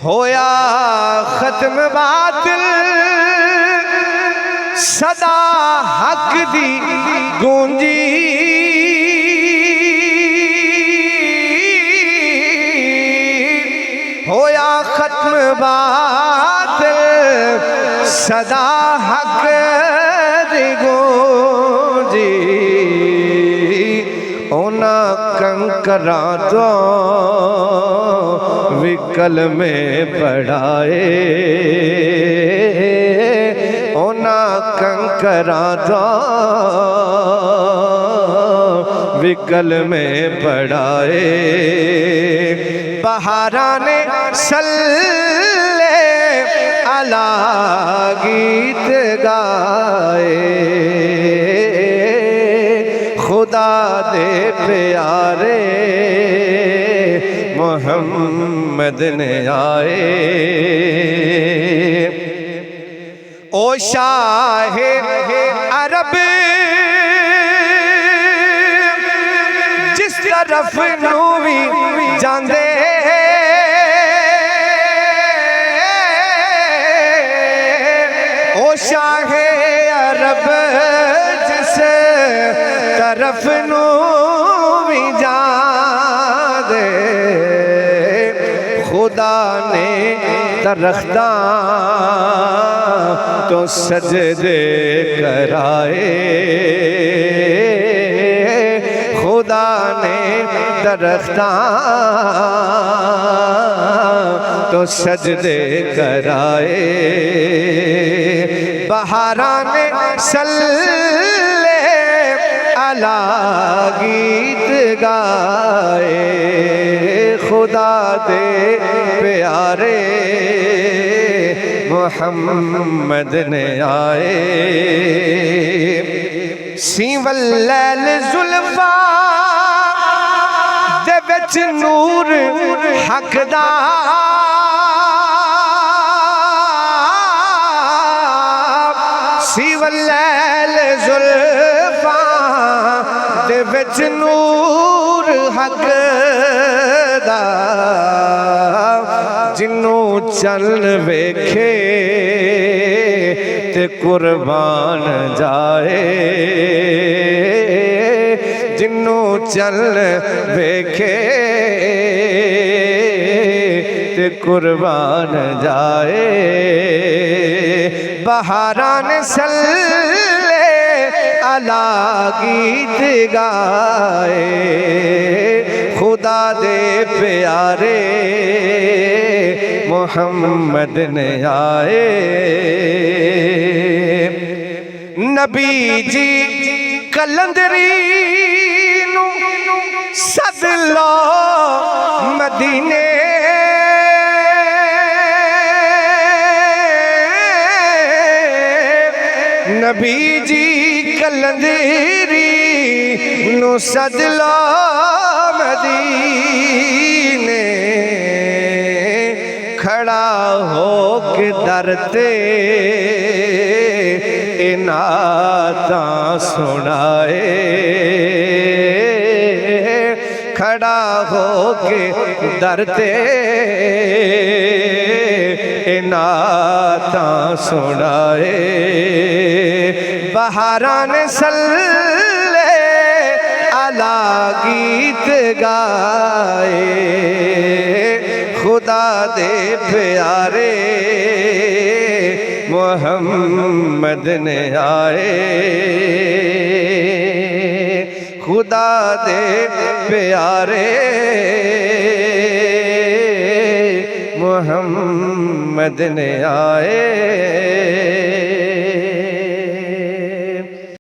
ہویا ختم باطل صدا حق دی گونجی ہویا ختم باطل صدا حق دی گونجی اونا کنکراں تو وکل میں پڑھائے اونا کنکراں تو وکل میں پڑھائے بہاران صلی علی گیت گائے خدا دے پیارے محمد نے آئے او شاہ عرب جس طرف نوی جاندے او شاہ عرب جس طرف نوی جاندے خدا نے درختاں تو سجدے کرائے خدا نے درختاں تو سجدے کرائے بہاران صلی علی گیت گائے خدا دے پیارے محمد نے آئے سیول لیل زلفاں دے وچ نور حق دا سیول لیل زلفاں دے وچ نور حق دا جنوں چل ویکھے تے قربان جائے جنوں چل ویکھے تے قربان جائے بہاران صلی علی گیت گائے خدا دے پیارے محمد نے آئے نبی جی کلندری نو سد لو مدینے نبی جی کلندری نو سد لو مدینے کھڑا ہو کے درتے انعتاں سنائے کھڑا ہو کے درتے انعتاں سنائے بہاران صلی علی گیت گائے خدا دے پیارے محمد نے آئے خدا دے پیارے محمد نے آئے